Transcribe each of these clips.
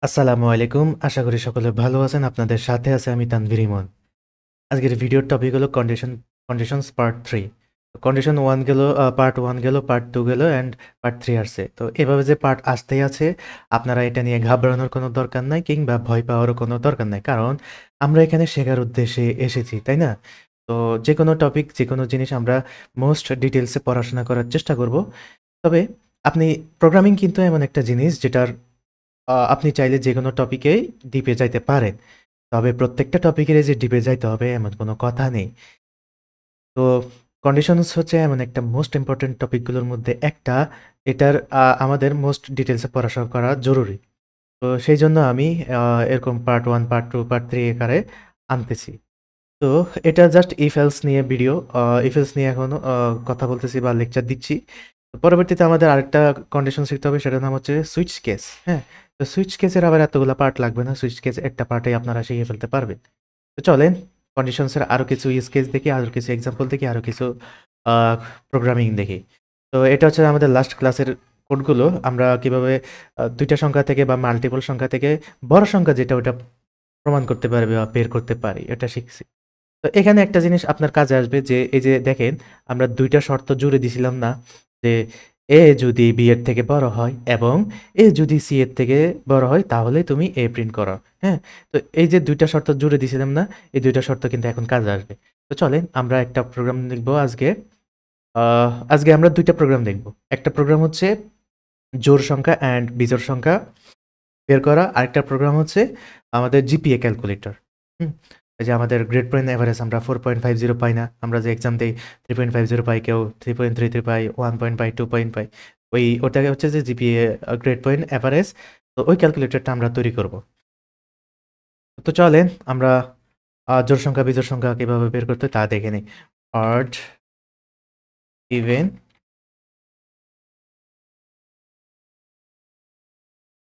আসসালামু আলাইকুম। আশা করি সকলে ভালো আছেন। আপনাদের সাথে আছে আমি তানভীর ইমন। আজকের ভিডিওর টপিক হলো কন্ডিশনস পার্ট 3। কন্ডিশন 1 গেল, পার্ট 1 গেল, পার্ট 2 গেল অ্যান্ড পার্ট 3 আসছে। তো এভাবে যে পার্ট আসতেই আছে, আপনারা এটা নিয়ে ঘাবড়ানোর কোনো দরকার নাই কিংবা ভয় পাওয়ারও কোনো দরকার নাই। কারণ আমরা এখানে শেখার উদ্দেশ্যে এসেছি, তাই না? তো যেকোনো টপিক, যেকোনো জিনিস আমরা মোস্ট ডিটেইলসে পড়াশোনা করার চেষ্টা করব। তবে আপনি প্রোগ্রামিং কিন্তু এমন একটা জিনিস যেটার আপনি চাইলে যেকোনো টপিকেই ডিপে যাইতে পারেন। তবে প্রত্যেকটা টপিকেরই যে ডিপে যাইতে হবে এমন কোনো কথা নেই। তো কন্ডিশনস হচ্ছে এমন একটা মোস্ট ইম্পোর্টেন্ট টপিকগুলোর মধ্যে একটা, এটার আমাদের মোস্ট ডিটেইলসে পড়াশোনা করা জরুরি। তো সেইজন্য আমি এরকম পার্ট 1, পার্ট 2, পার্ট 3 আকারে আনতেছি। তো এটা জাস্ট ইফ এলস নিয়ে ভিডিও, ইফ এলস নিয়ে এখনো কথা বলতেছি বা লেকচার দিচ্ছি। তো পরবর্তীতে আমাদের আরেকটা কন্ডিশন শিখতে হবে, সেটার নাম হচ্ছে সুইচ কেস। হ্যাঁ? তো সুইচ কেসের আবার এতগুলা পার্ট লাগবে না। সুইচ কেস একটা পার্টেই আপনারা শিখে ফেলতে পারবেন। তো চলেন কন্ডিশনসের আরো কিছু ইউজ কেস দেখি, আরো কিছু এক্সাম্পল দেখি, আরো কিছু আ প্রোগ্রামিং দেখি। তো এটা হচ্ছে আমাদের লাস্ট ক্লাসের কোডগুলো। আমরা কিভাবে ২ টা সংখ্যা থেকে বা মাল্টিপল সংখ্যা থেকে বড় সংখ্যা যেটা ওটা প্রমাণ করতে পারবে বা বের করতে পারি, এটা শিখছি। তো এখানে একটা জিনিস আপনার কাজে আসবে যে এই যে দেখেন, আমরা ২ টা শর্ত জুড়ে দিছিলাম না? যে এ যদি বি এর থেকে বড় হয় এবং এ যদি সি এর থেকে বড় হয় তাহলে তুমি এ প্রিন্ট করো। হ্যাঁ? তো এই যে ২ টা শর্ত জুড়ে দিছিলাম না? এই ২ টা শর্ত কিন্তু এখন কাজে আসবে। তো চলেন আমরা একটা প্রোগ্রাম লিখব আজকে। আজকে আমরা ২ টা প্রোগ্রাম দেখব। একটা প্রোগ্রাম হচ্ছে জোড় সংখ্যা অ্যান্ড বিজোড় সংখ্যা বের করা। আরেকটা প্রোগ্রাম হচ্ছে আমাদের জিপিএ ক্যালকুলেটর। হুম? এই যে আমাদের গ্রেড পয়েন্ট এভারেজ আমরা 4.50 পাই না? আমরা যে এক্সাম দেই 3.50 পাই, কেউ 3.33 পাই, 1 পয়েন্ট পাই, 2 পয়েন্ট পাই। ওটাকে হচ্ছে যে জিপিএ গ্রেড পয়েন্ট এভারেজ। তো ওই ক্যালকুলেটরটা আমরা তৈরি করব। তো চলেন আমরা জোড় সংখ্যা, বিজোড় সংখ্যা কিভাবে বের করতে হয় তা দেখে নিই। অড, ইভেন,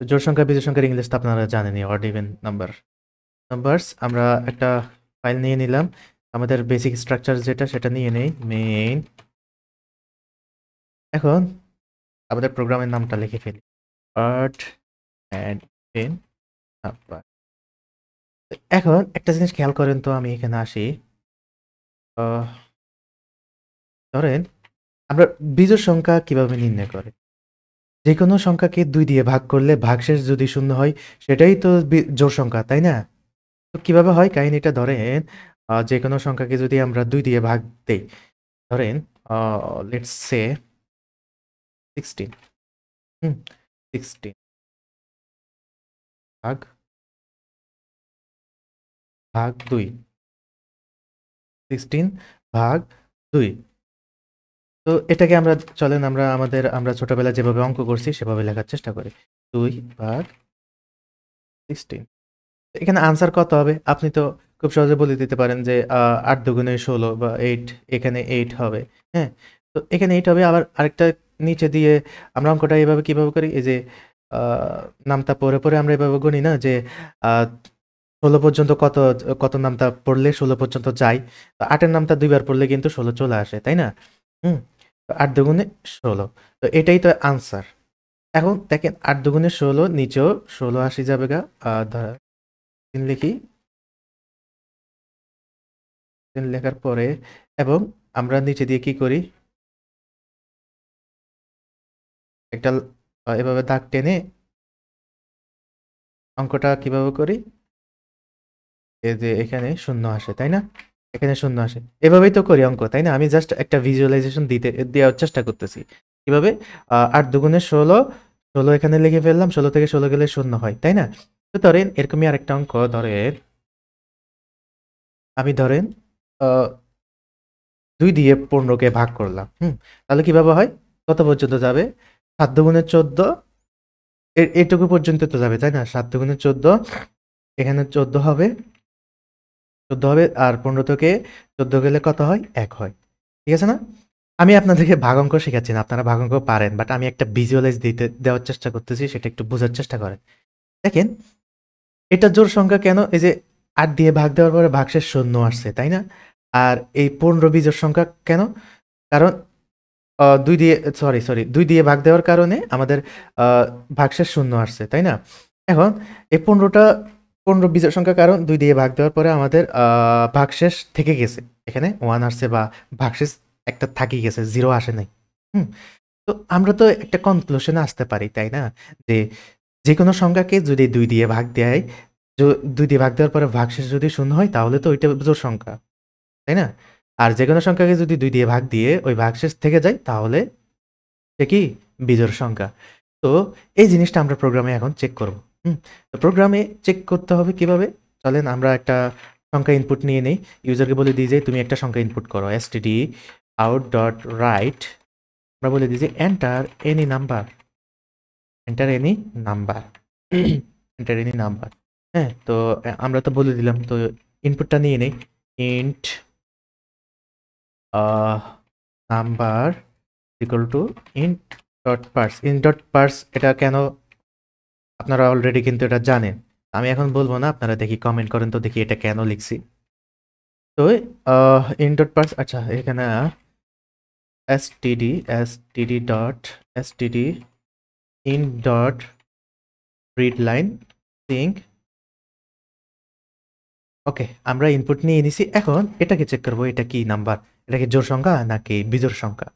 জোড় সংখ্যা, বিজোড় সংখ্যার ইংলিশ তো আপনারা জানেনই, অড, ইভেন, নাম্বারস। আমরা একটা ফাইল নিয়ে নিলাম। আমাদের বেসিক স্ট্রাকচার যেটা সেটা নিয়ে নেই, মেইন। এখন আমাদের প্রোগ্রামের নামটা লিখে ফেলি, অড অ্যান্ড ইভেন নাম্বার। এখন একটা জিনিস খেয়াল করেন তো, আমি এখানে আসি। আহ, ধরেন আমরা বিজোড় সংখ্যা কিভাবে নির্ণয় করে? যে কোনো সংখ্যাকে 2 দিয়ে ভাগ করলে ভাগশেষ যদি শূন্য হয় সেটাই তো জোড় সংখ্যা, তাই না? তো কিভাবে হয় কাহিনীটা? ধরেন যে কোনো সংখ্যাকে যদি আমরা 2 দিয়ে ভাগ দেই, ধরেন লেটস সে 16, হুম? 16 ভাগ ভাগ 2, 16 ভাগ 2। তো এটাকে আমরা, চলেন আমরা ছোটবেলায় যেভাবে অঙ্ক করছি সেভাবে লেখার চেষ্টা করি। 2 ভাগ 16। এখানে আনসার কত হবে? আপনি তো খুব সহজে বলে দিতে পারেন যে ৮ দুগুণে ১৬ বা 8, এখানে 8 হবে। হ্যাঁ? তো এখানে 8 হবে, আবার আরেকটা নিচে দিয়ে আমরা অঙ্কটা এভাবে কিভাবে করি? এই যে আ নামতা পড়ে আমরা এভাবে গুনি না যে আ ১৬ পর্যন্ত কত নামতা পড়লে ১৬ পর্যন্ত যায়। তো ৮ এর নামতা ২ বার পড়লে কিন্তু ১৬ চলে আসে, তাই না? হুম? তো ৮ দুগুণে ১৬। তো এটাই তো আনসার। এখন দেখেন ৮ দুগুণে ১৬, নিচেও ১৬ আসি যাবেগা। ধরেন লিখি, 10 লেখার পরে এবং আমরা নিচে দিয়ে কি করি? একটা এভাবে দাগ টেনে অঙ্কটা কিভাবে করি? এই যে এখানে শূন্য আসে, তাই না? এখানে শূন্য আসে। এভাবেই তো করি অঙ্ক, তাই না? আমি জাস্ট একটা ভিজুয়ালাইজেশন দেওয়ার চেষ্টা করতেছি। কিভাবে? ৮ দুগুণে ১৬, ১৬ এখানে লিখে ফেললাম। ১৬ থেকে ১৬ গেলে শূন্য হয়, তাই না? তো ধরেন এরকমই আরেকটা অঙ্ক, ধরেন আ ২ দিয়ে ১৫ কে ভাগ করলাম। তাহলে কিভাবে হয়? কত পর্যন্ত যাবে? ৭ দুগুণে ১৪, এটুকু পর্যন্ত তো যাবে, তাই না? ৭ দুগুণে ১৪, এখানে ১৪ হবে, ১৪ হবে, আর ১৫ থেকে ১৪ গেলে কত হয়? ১ হয়। ঠিক আছে না? আমি আপনাদেরকে ভাগ অঙ্ক শেখাচ্ছি না। আপনারা ভাগ অঙ্ক পারেন। বাট আমি একটা ভিজুয়ালাইজ দেওয়ার চেষ্টা করতেছি, সেটা একটু বোঝার চেষ্টা করেন। দেখেন, এটা জোড় সংখ্যা কেন? এই যে ৮ দিয়ে ভাগ দেওয়ার পরে ভাগশেষ শূন্য আসছে, তাই না? আর এই ১৫ বিজোড় সংখ্যা কেন? কারণ ২ দিয়ে, সরি ২ দিয়ে ভাগ দেওয়ার কারণে আমাদের আ ভাগশেষ শূন্য আসছে, তাই না? এখন এই 15 বিজোড় সংখ্যা, কারণ 2 দিয়ে ভাগ দেওয়ার পরে আমাদের ভাগশেষ থেকে গেছে, এখানে 1 আসছে বা ভাগশেষ একটা থাকি গেছে, 0 আসে নাই। তো আমরা তো একটা কনক্লুশনে আসতে পারি, তাই না? যে যেকোনো সংখ্যাকে যদি 2 দিয়ে ভাগ দেয়, 2 দিয়ে ভাগ দেওয়ার পরে ভাগশেষ যদি শূন্য হয় তাহলে তো ওইটা জোড় সংখ্যা, তাই না? আর যেকোনো সংখ্যাকে যদি 2 দিয়ে ভাগ দিয়ে ওই ভাগশেষ থেকে যায় তাহলে সে কি বিজোড় সংখ্যা। তো এই জিনিসটা আমরা প্রোগ্রামে এখন চেক করব। তো প্রোগ্রামে চেক করতে হবে কিভাবে? চলেন আমরা একটা সংখ্যা ইনপুট নিয়ে নেই। ইউজারকে বলে দিই যে তুমি একটা সংখ্যা ইনপুট করো, std out.write। আমরা বলে দিই যে enter any number, enter any number, enter any number. হ্যাঁ, তো আমরা তো বলে দিলাম, তো ইনপুটটা নিয়ে নেই। Int number equal to int dot purse. int dot purse এটা কেন আপনারা অলরেডি কিন্তু এটা জানেন, আমি এখন বলবো না, আপনারা দেখি কমেন্ট করেন তো দেখি এটা কেন লিখছি। তো int ডট পার্স, আচ্ছা এখানে std dot std int dot read line sync। ওকে, আমরা ইনপুট নিয়ে নিছি, এখন এটাকে চেক করবো এটা কি নাম্বার, এটা কি জোড় সংখ্যা নাকি বিজোড় সংখ্যা।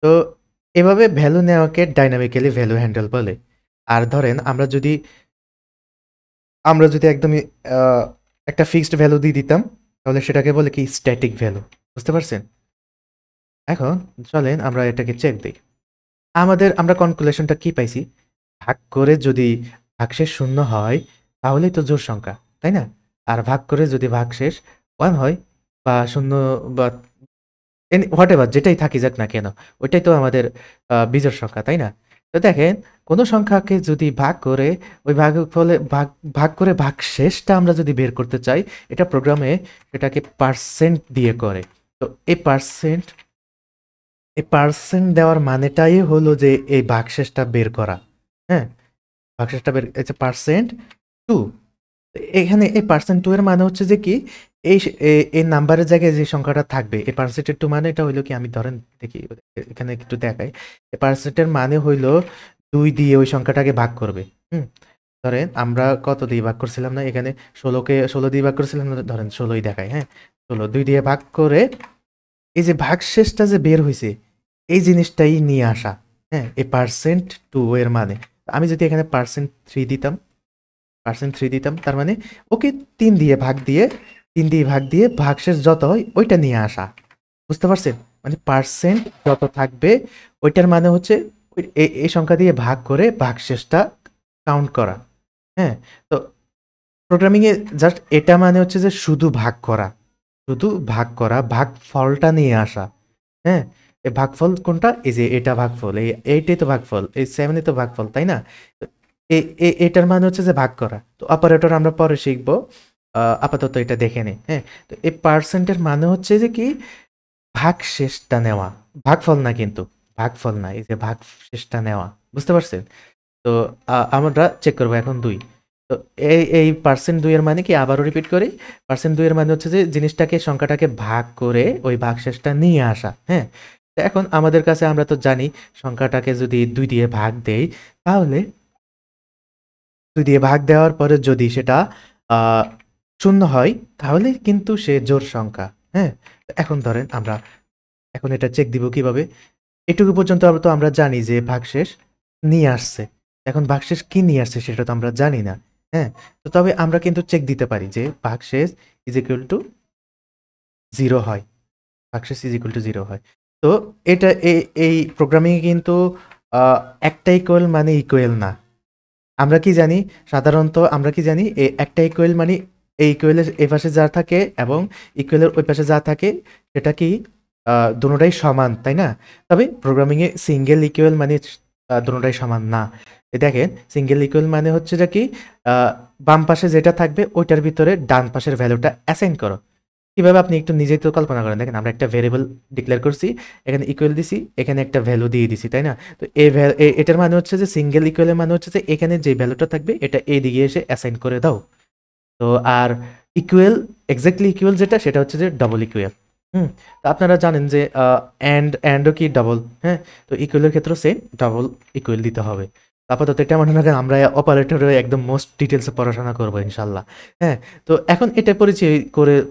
তো এভাবে ভ্যালু নেওয়াকে ডাইনামিক্যালি ভ্যালু হ্যান্ডেল বলে। আর ধরেন আমরা যদি একদমই একটা ফিক্সড ভ্যালু দিয়ে দিতাম তাহলে সেটাকে বলে কি স্ট্যাটিক ভ্যালু। বুঝতে পারছেন? এখন চলেন আমরা এটাকে চেক দিই। আমরা কনক্লুশনটা কি পাইছি? ভাগ করে যদি ভাগশেষ শূন্য হয় তাহলেই তো জোড় সংখ্যা, তাই না? আর ভাগ করে যদি ভাগশেষ 1 হয় বা শূন্য বা হোয়াট এভার যেটাই থাকি যাক না কেন, ওইটাই তো আমাদের বিজোড় সংখ্যা, তাই না? তো দেখেন, কোনো সংখ্যাকে যদি ভাগ করে ওই ফলে ভাগ করে ভাগশেষটা আমরা যদি বের করতে চাই, এটা প্রোগ্রামে এটাকে পার্সেন্ট দিয়ে করে। তো এই পার্সেন্ট দেওয়ার মানেটাই হলো যে এই ভাগশেষটা বের করা। হ্যাঁ, ভাগশেষটা বের, এটা পার্সেন্ট টু। এখানে এই পার্সেন্ট টু এর মানে হচ্ছে যে কি, এই নাম্বারের জায়গায় যে সংখ্যাটা থাকবে, এই পার্সেন্টের টু মানে এটা হইলো কি, আমি ধরেন দেখি এখানে একটু দেখাই। এই পার্সেন্টের মানে হইলো 2 দিয়ে ওই সংখ্যাটাকে ভাগ করবে। ধরেন আমরা কত দিয়ে ভাগ করছিলাম না, এখানে 16 দিয়ে ভাগ করছিলাম না, ধরেন 16ই দেখাই। হ্যাঁ, 16 2 দিয়ে ভাগ করে এই যে ভাগশেষটা যে বের হইছে এই জিনিসটাই নিয়ে আসা। হ্যাঁ, এই পার্সেন্ট টু এর মানে আমি যদি এখানে পার্সেন্ট থ্রি দিতাম, তার মানে ওকে 3 দিয়ে ভাগ দিয়ে ভাগশেষ যত হয় ওইটা নিয়ে আসা। বুঝতে পারছেন? মানে পার্সেন্ট যত থাকবে ওইটার মানে হচ্ছে এই সংখ্যা দিয়ে ভাগ করে ভাগশেষটা কাউন্ট করা। হ্যাঁ, তো প্রোগ্রামিং এ জাস্ট এটা মানে হচ্ছে যে শুধু ভাগ করা, ভাগফলটা নিয়ে আসা। হ্যাঁ, এই ভাগফল কোনটা? এই যে এটা ভাগফল, এইটাই তো ভাগফল, এই 7ই তো ভাগফল, তাই না? তো এটার মানে হচ্ছে যে ভাগ করা। তো অপারেটর আমরা পরে শিখবো, আপাতত এটা দেখে নিই। হ্যাঁ, তো এই পার্সেন্টের মানে হচ্ছে যে কি, ভাগশেষটা নেওয়া, ভাগফল না কিন্তু, ভাগফল না, এই যে ভাগশেষটা নেওয়া। বুঝতে পারছেন? তো আমরা চেক করবো এখন 2। তো এই পার্সেন্ট 2 এর মানে কি, আবারও রিপিট করি, পার্সেন্ট 2 এর মানে হচ্ছে যে সংখ্যাটাকে ভাগ করে ওই ভাগশেষটা নিয়ে আসা। হ্যাঁ, তো এখন আমাদের কাছে, আমরা তো জানি সংখ্যাটাকে যদি 2 দিয়ে ভাগ দেই তাহলে 2 দিয়ে ভাগ দেওয়ার পরে যদি সেটা শূন্য হয় তাহলে কিন্তু সে জোড় সংখ্যা। হ্যাঁ, এখন ধরেন আমরা এখন এটা চেক দিব কিভাবে? এটুকু পর্যন্ত আমরা জানি যে ভাগশেষ নিয়ে আসছে। এখন ভাগশেষ কি নিয়ে আসছে সেটা তো আমরা জানি না। হ্যাঁ? তো তবে আমরা কিন্তু চেক দিতে পারি যে ভাগশেষ ইজ ইকুয়াল টু 0 হয়। ভাগশেষ ইজ ইকুয়াল টু 0 হয়। তো এটা এই প্রোগ্রামিং এ কিন্তু আ একটা ইকুয়াল মানে ইকুয়াল না। আমরা কি জানি? সাধারণত আমরা কি জানি? একটা ইকুয়াল মানে এই ইকুয়ালের এই পাশে যা থাকে এবং ইকুয়ালের ওই পাশে যা থাকে সেটা কি দোনোটাই সমান, তাই না? তবে প্রোগ্রামিং এ সিঙ্গেল ইকুয়াল মানে দোনোটাই সমান না। দেখেন, সিঙ্গেল ইকুয়াল মানে হচ্ছে যে কি, আ বাম পাশে যেটা থাকবে ওইটার ভিতরে ডান পাশের ভ্যালুটা অ্যাসাইন করো। কিভাবে আপনি একটু নিজেই তো কল্পনা করেন। দেখেন, আমরা একটা ভেরিয়েবল ডিক্লেয়ার করছি, এখানে ইকুয়াল দিছি, এখানে একটা ভ্যালু দিয়ে দিছি, তাই না? তো এটার মানে হচ্ছে যে সিঙ্গেল ইকুয়ালের মানে হচ্ছে যে এখানে যে ভ্যালুটা থাকবে এটা এইদিকে এসে অ্যাসাইন করে দাও। তো আর ইকুয়াল, এক্স্যাক্টলি ইকুয়াল যেটা সেটা হচ্ছে যে ডবল ইকুয়াল। তো আপনারা জানেন যে অ্যান্ডও কি ডবল। হ্যাঁ, তো ইকুয়ালের ক্ষেত্রেও সেম ডবল ইকুয়াল দিতে হবে। আপাতত এটা মনে রাখেন, আমরা অপারেটরে একদম মোস্ট ডিটেলসে পড়াশোনা করবো ইনশাল্লাহ। হ্যাঁ, তো এখন এটা পরিচয়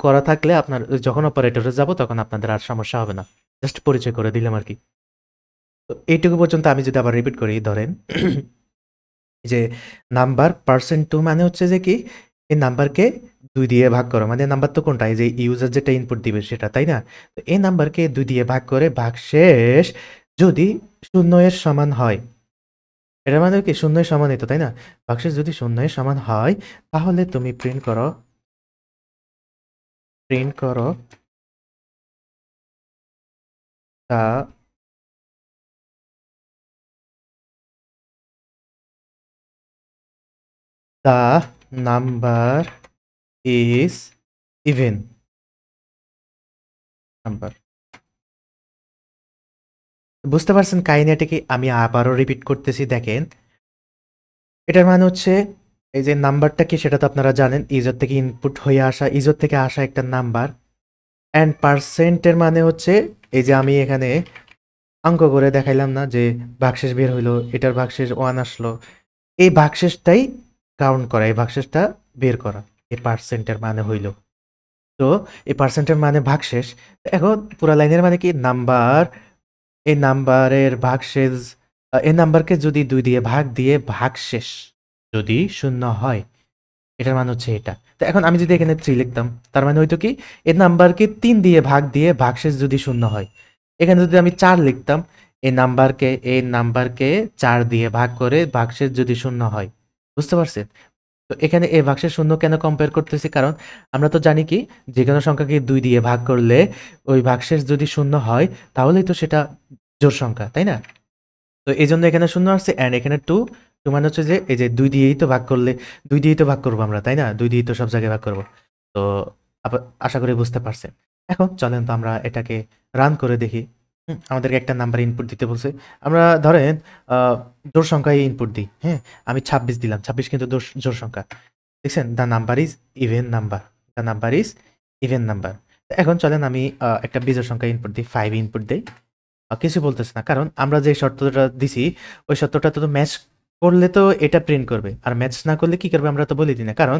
করা থাকলে আপনার যখন অপারেটরে যাব তখন আপনাদের আর সমস্যা হবে না। জাস্ট পরিচয় করে দিলাম আর কি। তো এইটুকু পর্যন্ত আমি যদি আবার রিপিট করি, ধরেন যে নাম্বার %2 মানে হচ্ছে যে কি, এই নাম্বারকে 2 দিয়ে ভাগ করো, মানে নাম্বার তো কোনটা, এই যে ইউজার যেটা ইনপুট দিবে সেটা, তাই না? তো এই নাম্বারকে 2 দিয়ে ভাগ করে ভাগশেষ যদি 0 এর সমান হয়, এটার মানে কি 0 এর সমানই তো, তাই না? ভাগশেষ যদি 0 এর সমান হয় তাহলে তুমি প্রিন্ট করো দা the number is even number. বুঝতে পারছেন কাহিনীটা কি? আমি আবারও রিপিট করতেছি, দেখেন। এটার মানে হচ্ছে এই যে নাম্বারটা কি সেটা তো আপনারা জানেন, ইউজার থেকে ইনপুট হয়ে আসা, ইউজার থেকে আসা একটা নাম্বার। অ্যান্ড পার্সেন্টের মানে হচ্ছে এই যে আমি এখানে অঙ্ক করে দেখাইলাম না যে ভাগশেষ বের হইলো, এটার ভাগশেষ 1 আসলো, এই ভাগশেষটাই কাউন্ট করা, এই ভাগশেষটা বের করা, এই পার্সেন্টের মানে হইল। তো এই পার্সেন্টের মানে ভাগশেষ। এখন পুরা লাইনের মানে কি, নাম্বার, এই নাম্বারের ভাগশেষ, এই নাম্বারকে যদি 2 দিয়ে ভাগ দিয়ে ভাগশেষ যদি 0 হয়, এটার মানে হচ্ছে এটা। তো এখন আমি যদি এখানে 3 লিখতাম, তার মানে হয়তো কি, এই নাম্বারকে 3 দিয়ে ভাগ দিয়ে ভাগশেষ যদি 0 হয়। এখানে যদি আমি 4 লিখতাম, এই নাম্বারকে 4 দিয়ে ভাগ করে ভাগশেষ যদি 0 হয়। বুঝতে পারছেন? তো এখানে এই ভাগশেষ 0 কেন কম্পেয়ার করতেছি? কারণ আমরা তো জানি কি, যেকোনো সংখ্যাকে 2 দিয়ে ভাগ করলে ওই ভাগশেষ যদি 0 হয় তাহলেই তো সেটা জোড় সংখ্যা, তাই না? তো এইজন্য এখানে 0 আসছে, অ্যান্ড এখানে 2। 2 মানে হচ্ছে যে এই যে 2 দিয়েই তো ভাগ করলে, 2 দিয়েই তো ভাগ করব আমরা, তাই না? 2 দিয়েই তো সব জায়গায় ভাগ করব। তো আশা করি বুঝতে পারছেন। এখন চলেন তো আমরা এটাকে রান করে দেখি। আমাদেরকে একটা নাম্বার ইনপুট দিতে বলছে। আমরা ধরেন জোড় সংখ্যায় ইনপুট দিই। হ্যাঁ? আমি 26 দিলাম। 26 কিন্তু জোড় সংখ্যা। দেখছেন? The number is even number. The number is even number. এখন চলেন আমি একটা বিজোড় সংখ্যা ইনপুট দিই। 5 ইনপুট দেই। কিছু বলতেছে না। কারণ আমরা যে শর্তটা দিছি, ওই শর্তটা তো ম্যাচ করলে তো এটা প্রিন্ট করবে। আর ম্যাচ না করলে কি করবে আমরা তো বলে দিই না। কারণ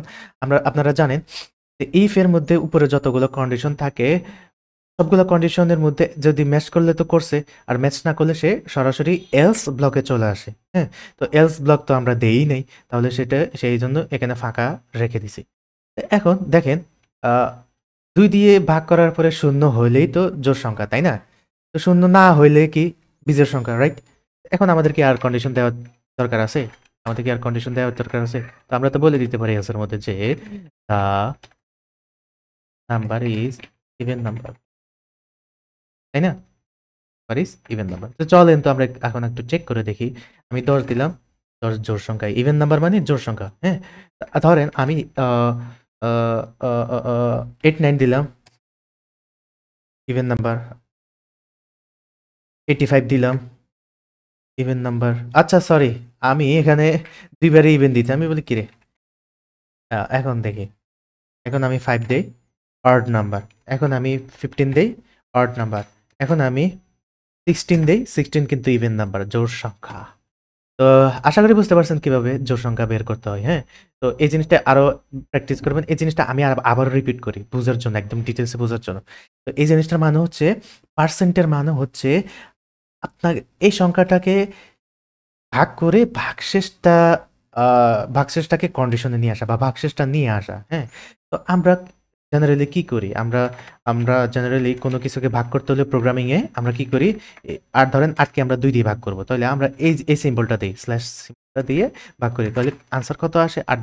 আপনারা জানেন যে ইফ এর মধ্যে উপরে যতগুলো কন্ডিশন থাকে, সবগুলো কন্ডিশনের মধ্যে যদি ম্যাচ করলে তো করছে, আর ম্যাচ না করলে সে সরাসরি এলস ব্লকে চলে আসে। হ্যাঁ? তো এলস ব্লক তো আমরা দেই নাই। তাহলে সেই জন্য এখানে ফাঁকা রেখে দিছি। এখন দেখেন, আ 2 দিয়ে ভাগ করার পরে 0 হইলেই তো জোড় সংখ্যা, তাই না? তো 0 না হইলে কি বিজোড় সংখ্যা, রাইট? এখন আমাদের কি আর কন্ডিশন দেওয়ার দরকার আছে? আমাদের কি আর কন্ডিশন দেওয়ার দরকার আছে? তো আমরা তো বলে দিতে পারি এলসের মধ্যে যে the number is even number, তাই না? Number is even number. তো চলেন তো আমরা এখন একটু চেক করে দেখি। আমি 10 দিলাম। 10 জোড় সংখ্যা। ইভেন নাম্বার মানে জোড় সংখ্যা। হ্যাঁ? ধরেন আমি আ আ আ আ আ 8, 9 দিলাম। Even number. 85 দিলাম। Even number. আচ্ছা সরি, আমি এখানে 2 বারই ইভেন দিতে। আমি বলি কিরে? এখন দেখি। এখন আমি 5 দেই, অড নাম্বার। এখন আমি 15 দেই, অড নাম্বার। এখন আমি 16 দেই, 16 কিন্তু ইভেন নাম্বার, জোড় সংখ্যা। তো আশা করি বুঝতে পারছেন কিভাবে জোড় সংখ্যা বের করতে হয়, হ্যাঁ? তো এই জিনিসটা আরো প্র্যাকটিস করবেন। এই জিনিসটা আমি আবারও রিপিট করি বোঝার জন্য, একদম ডিটেইলসে বোঝার জন্য। তো এই জিনিসটার মানে হচ্ছে, পার্সেন্টের মানে হচ্ছে আপনার এই সংখ্যাটাকে ভাগ করে আ ভাগশেষটাকে কন্ডিশনে নিয়ে আসা বা ভাগশেষটা নিয়ে আসা, হ্যাঁ? তো আমরা জেনারেলি কি করি? আমরা আমরা জেনারেলি কোনো কিছুকে ভাগ করতে হলে প্রোগ্রামিং এ আমরা কি করি? আর ধরেন ৮ কে আমরা ২ দিয়ে ভাগ করব। তাহলে আমরা এই সিম্বলটা দেই। স্ল্যাশ সিম্বলটা দিয়ে ভাগ করি। তাহলে আনসার কত আসে? ৮।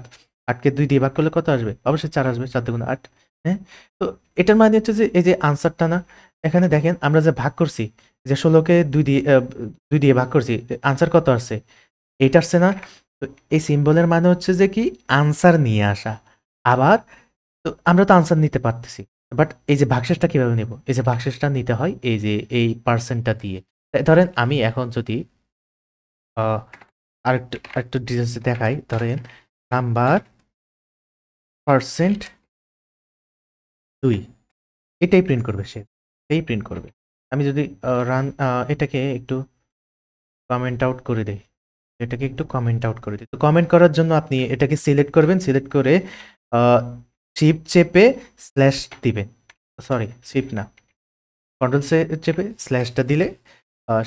৮ কে ২ দিয়ে ভাগ করলে কত আসবে? অবশ্যই ৪ আসবে। ৪ দুগুণে ৮, হ্যাঁ? তো এটার মানে হচ্ছে যে এই যে আনসারটা না, এখানে দেখেন আমরা যে ভাগ করছি, যে ১৬ কে ২ দিয়ে ভাগ করছি। আনসার কত আসছে? 8 আসছে না? তো এই সিম্বলের মানে হচ্ছে যে কি, আনসার নিয়ে আসা। আবার তো আমরা তো আনসার নিতে পারতেছি। বাট এই যে ভাগশেষটা কিভাবে নেব? এই যে ভাগশেষটা নিতে হয় এই যে এই পার্সেন্টটা দিয়ে। ধরেন আমি এখন যদি আ আরেকটু ডিটেইলস এ দেখাই। ধরেন নাম্বার পার্সেন্ট 2, এটাই প্রিন্ট করবে সে। এটাই প্রিন্ট করবে। আমি যদি এটাকে একটু কমেন্ট আউট করে দেই। এটাকে একটু কমেন্ট আউট করে দিই। তো কমেন্ট করার জন্য আপনি এটাকে সিলেক্ট করবেন, সিলেক্ট করে শিফট চেপে স্ল্যাশ দিবেন। সরি, শিফট না, কন্ট্রোল চেপে স্ল্যাশটা দিলে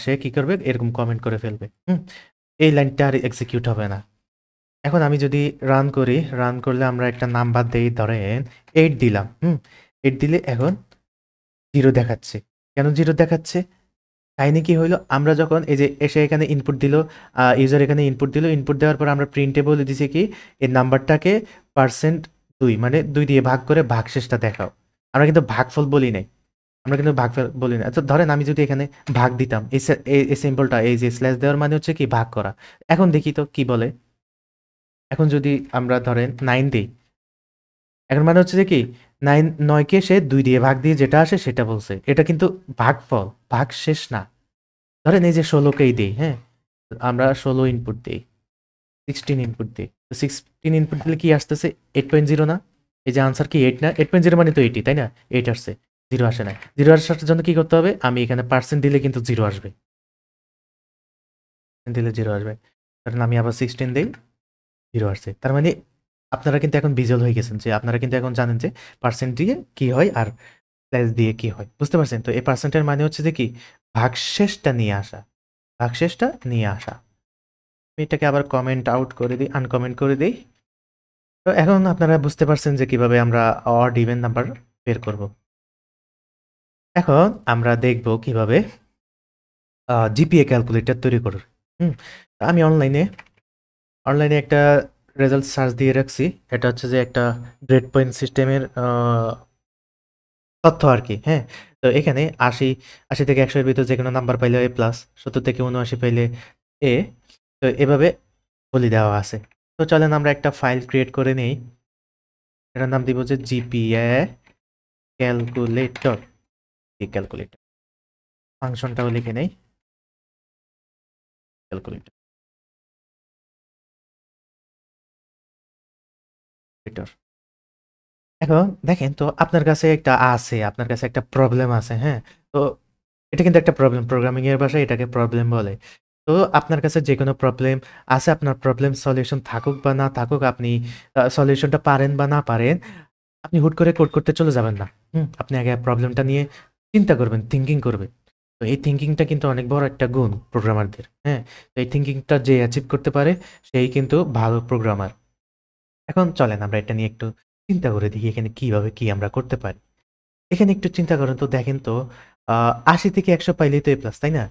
সে কি করবে, এরকম কমেন্ট করে ফেলবে। এই লাইনটা আর এক্সিকিউট হবে না। এখন আমি যদি রান করি, রান করলে আমরা একটা নাম্বার দেই, ধরেন 8 দিলাম। 8 দিলে এখন 0 দেখাচ্ছে। কেন 0 দেখাচ্ছে? কাহিনী কি হইলো, আমরা যখন এই যে এসে এখানে ইনপুট দিল, ইউজার এখানে ইনপুট দিল, ইনপুট দেওয়ার পর আমরা প্রিন্টে বলে দিছি কি এই নাম্বারটাকে %2 মানে 2 দিয়ে ভাগ করে ভাগশেষটা দেখাও। আমরা কিন্তু ভাগফল বলি নাই, আমরা কিন্তু ভাগফল বলি না। তো ধরেন আমি যদি এখানে ভাগ দিতাম, এই সিম্বলটা, এই যে স্ল্যাশ দেওয়ার মানে হচ্ছে কি ভাগ করা। এখন দেখি তো কি বলে। এখন যদি আমরা ধরেন 9 দিই, এখন মানে হচ্ছে যে কি 9কে সে 2 দিয়ে ভাগ দিয়ে যেটা আসে সেটা বলছে। এটা কিন্তু ভাগফল, ভাগশেষ না। ধরেন এই যে 16কেই দিই, হ্যাঁ? আমরা 16 ইনপুট দিই, 16 ইনপুট দিই। তো 16 ইনপুট দিলে কি আসতেছে? 8.0 না? এই যে আনসার কি 8 না? 8.0 মানে তো 80, তাই না? 8 আসছে, 0 আসে নাই। 0 আসার জন্য কি করতে হবে? আমি এখানে পার্সেন্ট দিলে কিন্তু 0 আসবে। দিলে 0 আসবে। ধরেন আমি আবার 16 দেই, 0 আসছে। তার মানে আপনারা কিন্তু এখন ভিজুয়াল হয়ে গেছেন, যে আপনারা কিন্তু এখন জানেন যে পার্সেন্ট দিয়ে কি হয় আর স্ল্যাশ দিয়ে কি হয়। বুঝতে পারছেন? তো এই পার্সেন্টের মানে হচ্ছে যে কি ভাগশেষটা নিয়ে আসা, ভাগশেষটা নিয়ে আসা। আমি এটাকে আবার কমেন্ট আউট করে দিই, আনকমেন্ট করে দিই। তো এখন আপনারা বুঝতে পারছেন যে কিভাবে আমরা অড ইভেন নাম্বার বের করব। এখন আমরা দেখব কিভাবে জিপিএ ক্যালকুলেটর তৈরি করব। আমি অনলাইনে একটা রেজাল্ট সার্চ দিয়ে রাখছি। এটা হচ্ছে যে একটা গ্রেড পয়েন্ট সিস্টেমের তথ্য আর কি, হ্যাঁ? তো এখানে ৮০ থেকে ১০০ এর ভিতর যে কোনো নাম্বার পাইলে এ প্লাস, ৭০ থেকে ৭৯ পাইলে এ। তো এভাবে বলে দেওয়া আছে। তো চলেন আমরা একটা ফাইল ক্রিয়েট করে নেই। এটার নাম দিব যে জিপিএ ক্যালকুলেটর। ক্যালকুলেটর ফাংশনটাও লিখে নেই, ক্যালকুলেটর। এখন দেখেন তো আপনার কাছে একটা আছে, আপনার কাছে একটা প্রবলেম আছে, হ্যাঁ? তো এটা কিন্তু একটা প্রবলেম, প্রোগ্রামিং এর ভাষায় এটাকে প্রবলেম বলে। তো আপনার কাছে যেকোনো প্রবলেম আছে, আপনার প্রবলেম সলিউশন থাকুক বা না থাকুক, আপনি সলিউশনটা পারেন বা না পারেন, আপনি হুট করে কোড করতে চলে যাবেন না। আপনি আগে প্রবলেমটা নিয়ে চিন্তা করবেন, থিংকিং করবেন। তো এই থিংকিংটা কিন্তু অনেক বড় একটা গুণ প্রোগ্রামারদের, হ্যাঁ? তো এই থিংকিংটা যে অ্যাচিভ করতে পারে সেই কিন্তু ভালো প্রোগ্রামার। এখন চলেন আমরা এটা নিয়ে একটু চিন্তা করে দেখি এখানে কিভাবে কি আমরা করতে পারি। এখানে একটু চিন্তা করেন তো, দেখেন তো ৮০ থেকে ১০০ পাইলেই তো এ প্লাস, তাই না?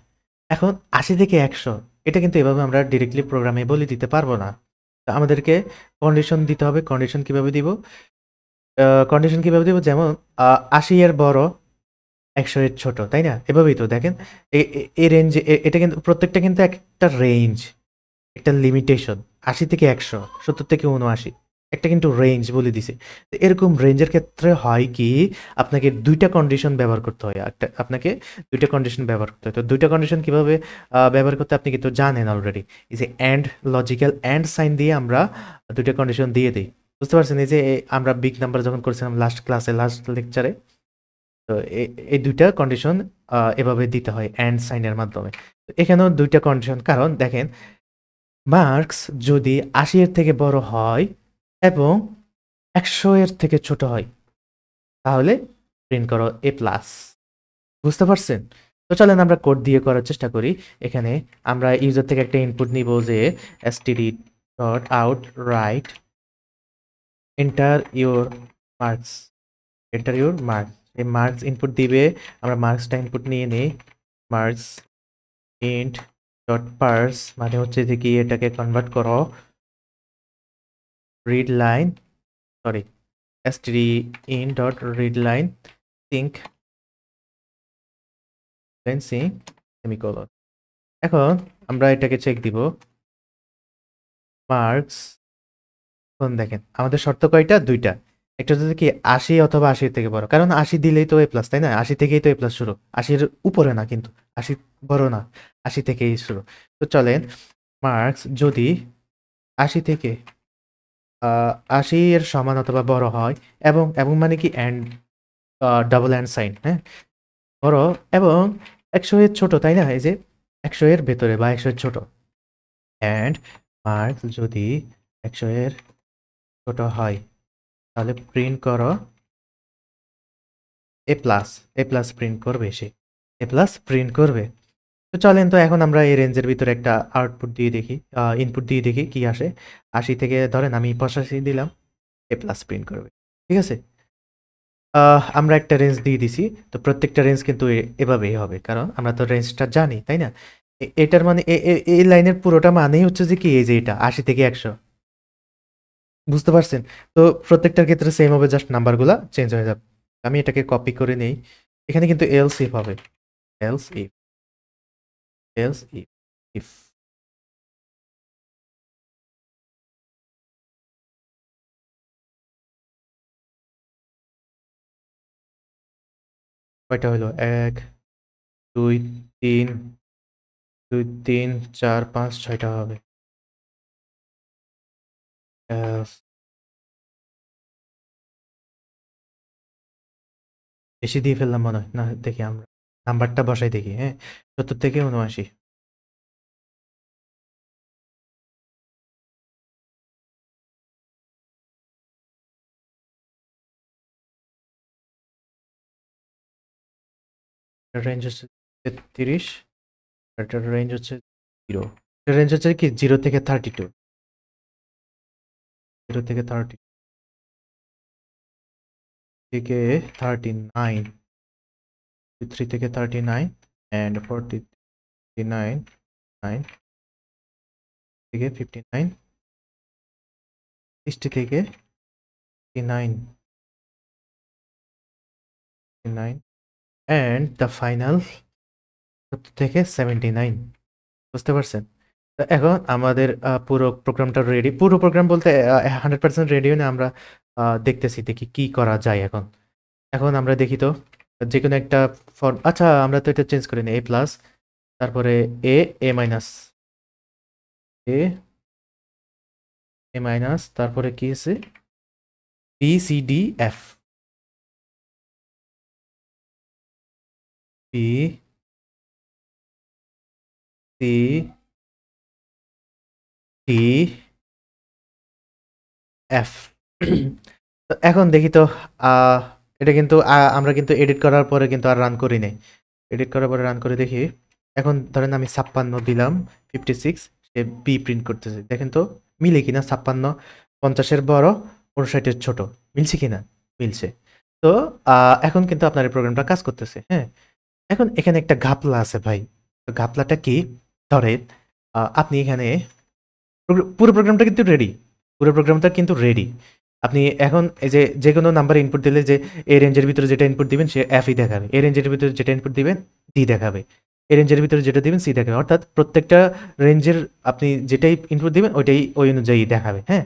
এখন ৮০ থেকে ১০০ এটা কিন্তু এভাবে আমরা ডিরেক্টলি প্রোগ্রামে বলে দিতে পারবো না। তো আমাদেরকে কন্ডিশন দিতে হবে। কন্ডিশন কিভাবে দিব? কন্ডিশন কিভাবে দিব? যেমন ৮০ এর বড়, ১০০ এর ছোট, তাই না? এভাবেই তো দেখেন এই রেঞ্জে এটা কিন্তু প্রত্যেকটা কিন্তু একটা রেঞ্জ, একটা লিমিটেশন। ৮০ থেকে ১০০, ৭০ থেকে ৭৯ একটা কিন্তু রেঞ্জ বলে দিছে। তো এরকম রেঞ্জের ক্ষেত্রে হয় কি, আপনাকে ২ টা কন্ডিশন ব্যবহার করতে হয়। আপনাকে ২ টা কন্ডিশন ব্যবহার করতে হয়। তো ২ টা কন্ডিশন কিভাবে ব্যবহার করতে আপনি কিন্তু জানেন অলরেডি। এই যে লজিক্যাল সাইন দিয়ে আমরা ২ টা কন্ডিশন দিয়ে দেই। বুঝতে পারছেন? এই যে আমরা বিগ নাম্বার যখন করছিলাম লাস্ট ক্লাসে, লাস্ট লেকচারে, তো এই ২ টা কন্ডিশন এভাবে দিতে হয় সাইনের মাধ্যমে। তো এখানেও ২ টা কন্ডিশন, কারণ দেখেন মার্কস যদি ৮০ এর থেকে বড় হয় এবং ১০০ এর থেকে ছোট হয়, তাহলে প্রিন্ট করো এ প্লাস। বুঝতে পারছেন? তো চলেন আমরা কোড দিয়ে করার চেষ্টা করি। এখানে আমরা ইউজার থেকে একটা ইনপুট নিব যে std.out enter your marks, enter your marks. এই মার্কস ইনপুট দিবে, আমরা মার্কসটা ইনপুট নিয়ে নেই। মার্কস ইন্ট ডট পার্স মানে হচ্ছে যে কি এটাকে কনভার্ট করো read line, sorry stdin.readline sync sync semicolon. এখন আমরা এটাকে চেক দিব মার্কস। এখন দেখেন আমাদের শর্ত কয়টা? ২ টা। একটা হচ্ছে কি ৮০ অথবা ৮০ থেকে বড়, কারণ ৮০ দিলেই তো এ প্লাস, তাই না? ৮০ থেকেই তো এ প্লাস শুরু, ৮০ এর উপরে না কিন্তু, ৮০ বড় না, ৮০ থেকেই শুরু। তো চলেন মার্কস যদি ৮০ থেকে ৮০ এর সমান অথবা বড় হয়, এবং মানে কি ডাবল সাইন, হ্যাঁ? বড় এবং ১০০ এর ছোট, তাই না? এই যে ১০০ এর ভেতরে বা ১০০ এর ছোট। অ্যান্ড মার্কস যদি 100 এর ছোট হয় তাহলে প্রিন্ট করো এ প্লাস প্রিন্ট করবে সে এ প্লাস প্রিন্ট করবে। তো চলেন তো এখন আমরা এই রেঞ্জের ভিতরে একটা আউটপুট দিয়ে দেখি, ইনপুট দিয়ে দেখি কি আসে। 80 থেকে ধরেন আমি 85 দিলাম, এ প্লাস প্রিন্ট করবে। ঠিক আছে, আমরা একটা রেঞ্জ দিয়ে দিছি। তো প্রত্যেকটা রেঞ্জ কিন্তু এভাবেই হবে, কারণ আমরা তো রেঞ্জটা জানি, তাই না? এটার মানে এই লাইনের পুরোটা মানেই হচ্ছে যে কি, এই যে এটা 80 থেকে 100, বুঝতে পারছেন? তো প্রত্যেকটার ক্ষেত্রে সেম হবে, জাস্ট নাম্বারগুলা চেঞ্জ হয়ে যাবে। আমি এটাকে কপি করে নেই, এখানে কিন্তু এলস ইফ হবে, else if else if if কয়টা হলো? 1 2 3 2 3 4 5 6টা হবে। else বেশি দিয়ে ফেললাম মনে হয়, না দেখি আমরা নাম্বারটা বসাই দেখি। হ্যাঁ, 70 থেকে 79। রেঞ্জ হচ্ছে 33, এটার রেঞ্জ হচ্ছে 0। রেঞ্জ হচ্ছে কি 0 থেকে 32, 0 থেকে 30 থেকে 39, 3 থেকে 39 and 49 9 থেকে 59, 60 থেকে 59 9 and the final 70 থেকে 79। বুঝতে পারছেন? তো এখন আমাদের পুরো প্রোগ্রামটা রেডি। পুরো প্রোগ্রাম বলতে 100% রেডিও না, আমরা দেখতেছি দেখি কি করা যায় এখন। এখন আমরা দেখি তো যেকোনো একটা ফর্ম, আচ্ছা আমরা তো এটা চেঞ্জ করি না, এ প্লাস তারপরে এ এ মাইনাস এ এ মাইনাস তারপরে কি আছে B C D F, B C D F. তো এখন দেখি তো, আহ, এটা কিন্তু আমরা কিন্তু এডিট করার পরে কিন্তু আর রান করি নাই। এডিট করার পরে রান করে দেখি। এখন ধরেন আমি 56 দিলাম, 56, সে বি প্রিন্ট করতেছে। দেখেন তো মিলে কিনা, 56 50-এর বড় 59-এর ছোট, মিলছে কিনা? মিলছে। তো এখন কিন্তু আপনার এই প্রোগ্রামটা কাজ করতেছে। হ্যাঁ, এখন এখানে একটা ঘাপলা আছে ভাই। তো ঘাপলাটা কি? ধরেন আপনি এখানে পুরো প্রোগ্রামটা কিন্তু রেডি, পুরো প্রোগ্রামটা কিন্তু রেডি। আপনি এখন এই যে যেকোনো নাম্বার ইনপুট দিলে যে এই রেঞ্জের ভিতরে যেটা ইনপুট দিবেন সে এফই দেখাবে, এই রেঞ্জের ভিতরে যেটা ইনপুট দিবেন ডি দেখাবে, এই রেঞ্জের ভিতরে যেটা দিবেন সি দেখাবে। অর্থাৎ প্রত্যেকটা রেঞ্জের আপনি যেটাই ইনপুট দিবেন ওইটাই ওই অনুযায়ী দেখাবে। হ্যাঁ,